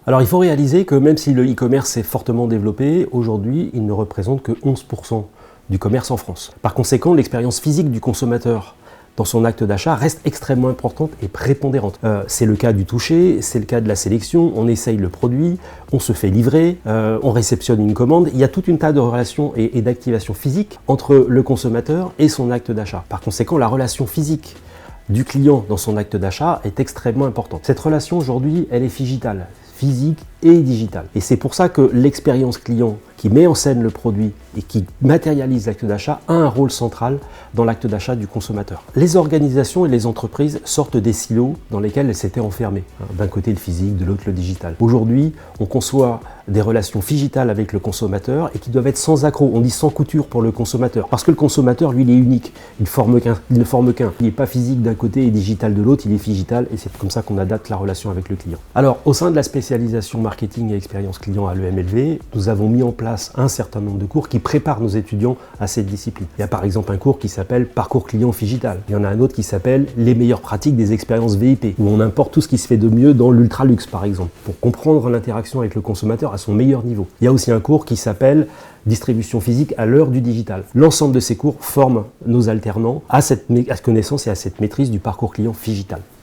Alors il faut réaliser que même si le e-commerce s'est fortement développé, aujourd'hui il ne représente que 11% du commerce en France. Par conséquent, l'expérience physique du consommateur dans son acte d'achat reste extrêmement importante et prépondérante. C'est le cas du toucher, c'est le cas de la sélection, on essaye le produit, on se fait livrer, on réceptionne une commande. Il y a tout un tas de relations et d'activations physiques entre le consommateur et son acte d'achat. Par conséquent, la relation physique du client dans son acte d'achat est extrêmement importante. Cette relation aujourd'hui, elle est digitale, physique et digitale. Et c'est pour ça que l'expérience client qui met en scène le produit et qui matérialise l'acte d'achat a un rôle central dans l'acte d'achat du consommateur. Les organisations et les entreprises sortent des silos dans lesquels elles s'étaient enfermées. D'un côté le physique, de l'autre le digital. Aujourd'hui, on conçoit des relations digitales avec le consommateur et qui doivent être sans accroc. On dit sans couture pour le consommateur. Parce que le consommateur, lui, il est unique. Il ne forme qu'un. Il n'est pas physique d'un côté et digital de l'autre, il est digital et c'est comme ça qu'on adapte la relation avec le client. Alors, au sein de la spécialisation marketing et expérience client à l'EMLV, nous avons mis en place un certain nombre de cours qui préparent nos étudiants à cette discipline. Il y a par exemple un cours qui s'appelle Parcours client digital. Il y en a un autre qui s'appelle Les meilleures pratiques des expériences VIP, où on importe tout ce qui se fait de mieux dans l'ultra-luxe par exemple, pour comprendre l'interaction avec le consommateur à son meilleur niveau. Il y a aussi un cours qui s'appelle Distribution physique à l'heure du digital. L'ensemble de ces cours forment nos alternants à cette connaissance et à cette maîtrise du parcours client digital.